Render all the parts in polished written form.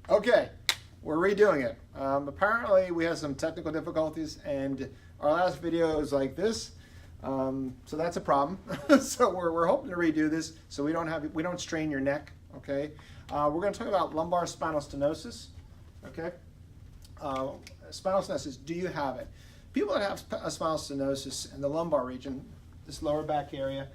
Okay, we're redoing it. Apparently we had some technical difficulties and our last video is like this. So that's a problem. So we're hoping to redo this so we don't strain your neck. Okay, we're going to talk about lumbar spinal stenosis. Okay, spinal stenosis. Do you have it? People that have a spinal stenosis in the lumbar region, this lower back area,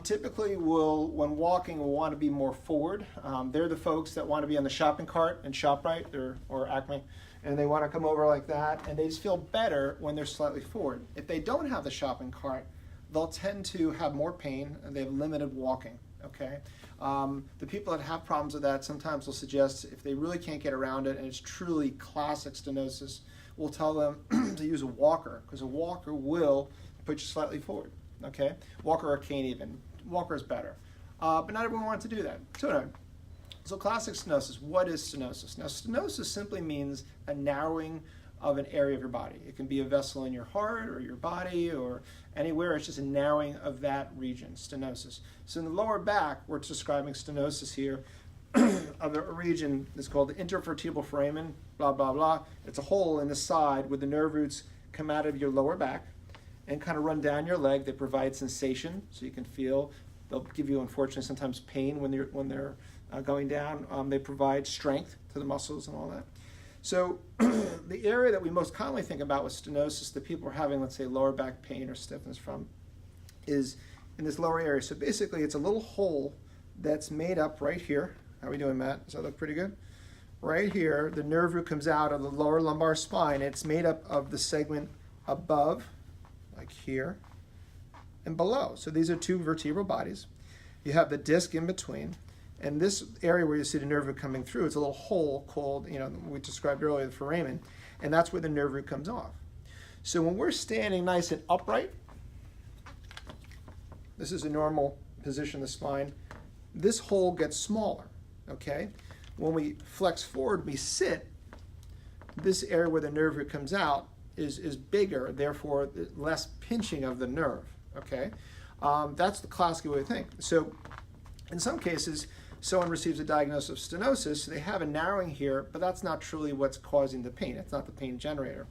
typically will, when walking, will want to be more forward. They're the folks that want to be on the shopping cart in ShopRite or Acme, and they want to come over like that, and they just feel better when they're slightly forward. If they don't have the shopping cart, they'll tend to have more pain and they have limited walking. Okay, the people that have problems with that sometimes will suggest, if they really can't get around it and it's truly classic stenosis, we'll tell them to use a walker, because a walker will put you slightly forward. Okay, walker or cane even. Walker is better, but not everyone wants to do that. So classic stenosis. What is stenosis? Now, stenosis simply means a narrowing of an area of your body. It can be a vessel in your heart or your body or anywhere. It's just a narrowing of that region, stenosis. So in the lower back, we're describing stenosis here of a region that's called the intervertebral foramen, blah, blah, blah. It's a hole in the side where the nerve roots come out of your lower back and kind of run down your leg. They provide sensation, so you can feel. They'll give you, unfortunately, sometimes pain when they're going down. They provide strength to the muscles and all that. So the area that we most commonly think about with stenosis that people are having, let's say, lower back pain or stiffness from, is in this lower area. So basically, it's a little hole that's made up right here. How are we doing, Matt? Does that look pretty good? Right here, the nerve root comes out of the lower lumbar spine. It's made up of the segment above, like here, and below. So these are two vertebral bodies. You have the disc in between, and this area where you see the nerve root coming through, it's a little hole called, we described earlier, the foramen, and that's where the nerve root comes off. So when we're standing nice and upright, this is a normal position of the spine, this hole gets smaller, okay? When we flex forward, we sit, this area where the nerve root comes out is bigger, therefore less pinching of the nerve, okay? That's the classic way to think. So in some cases, someone receives a diagnosis of stenosis, they have a narrowing here, but that's not truly what's causing the pain. It's not the pain generator.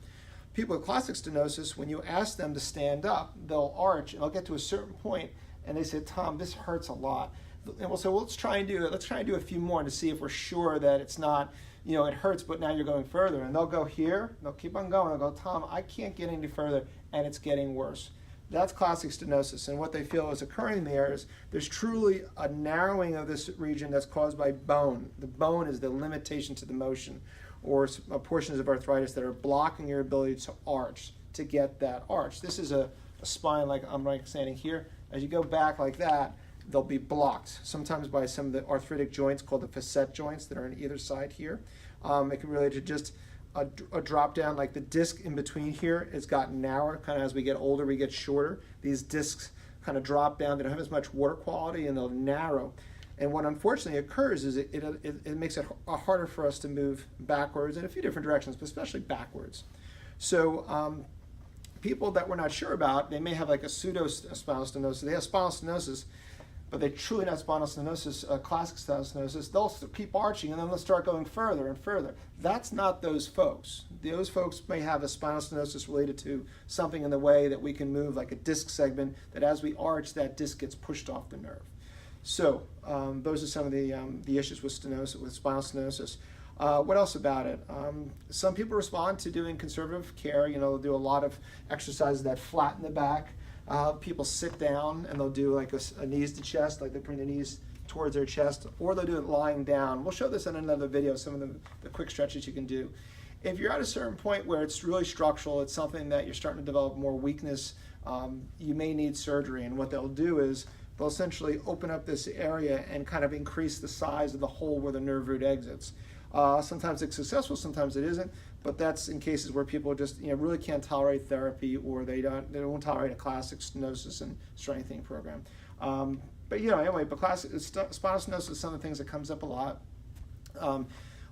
People with classic stenosis, when you ask them to stand up, they'll arch, and they'll get to a certain point, and they say, Tom, this hurts a lot. And we'll say, well, let's try and do a few more to see if we're sure that it's not, it hurts, but now you're going further. And they'll go here, they'll keep on going. They'll go, Tom, I can't get any further, and it's getting worse. That's classic stenosis. And what they feel is occurring there is there's truly a narrowing of this region that's caused by bone. The bone is the limitation to the motion, or portions of arthritis that are blocking your ability to arch, to get that arch. This is a spine like I'm standing here. As you go back like that, they'll be blocked, sometimes by some of the arthritic joints called the facet joints that are on either side here. It can relate to just a drop down, like the disc in between here has gotten narrower. Kind of as we get older, we get shorter. These discs kind of drop down. They don't have as much water quality and they'll narrow. And what unfortunately occurs is it makes it harder for us to move backwards in a few different directions, but especially backwards. So people that we're not sure about, they may have like a pseudo spinal stenosis. They have spinal stenosis, but they're truly not spinal stenosis, classic spinal stenosis. They'll keep arching and then they'll start going further and further. That's not those folks. Those folks may have a spinal stenosis related to something in the way that we can move, like a disc segment, that as we arch, that disc gets pushed off the nerve. So those are some of the issues with stenosis, with spinal stenosis. What else about it? Some people respond to doing conservative care. They'll do a lot of exercises that flatten the back. People sit down and they'll do like a knees to chest, like they bring their knees towards their chest, or they'll do it lying down. We'll show this in another video, some of the quick stretches you can do. If you're at a certain point where it's really structural, it's something that you're starting to develop more weakness, you may need surgery. And what they'll do is they'll essentially open up this area and kind of increase the size of the hole where the nerve root exits. Sometimes it's successful, sometimes it isn't, but that's in cases where people just really can't tolerate therapy, or they won't tolerate a classic stenosis and strengthening program. But classic spinal stenosis is some of the things that comes up a lot.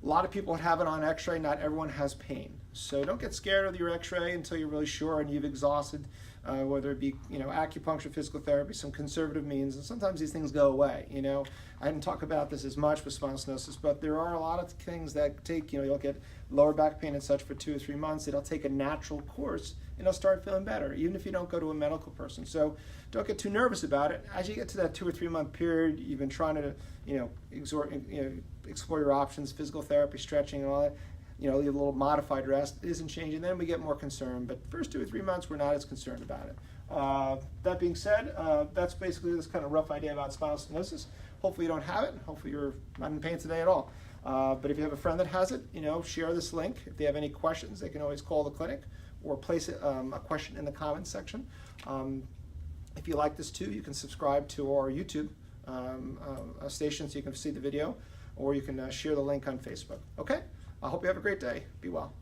A lot of people have it on x-ray, not everyone has pain. So don't get scared of your x-ray until you're really sure and you've exhausted, whether it be, you know, acupuncture, physical therapy, some conservative means, and sometimes these things go away, you know. I didn't talk about this as much with spinal stenosis, but there are a lot of things that take, you know, you'll get lower back pain and such for 2 or 3 months. It'll take a natural course and it'll start feeling better, even if you don't go to a medical person. So don't get too nervous about it. As you get to that 2 or 3 month period, you've been trying to, you know, explore your options, physical therapy, stretching, and all that. You know, a little modified rest isn't changing. Then we get more concerned. But first 2 or 3 months, we're not as concerned about it. That being said, that's basically this kind of rough idea about spinal stenosis. Hopefully you don't have it. Hopefully you're not in pain today at all. But if you have a friend that has it, you know, share this link. If they have any questions, they can always call the clinic or place a question in the comments section. If you like this too, you can subscribe to our YouTube station so you can see the video, or you can share the link on Facebook. Okay? I hope you have a great day. Be well.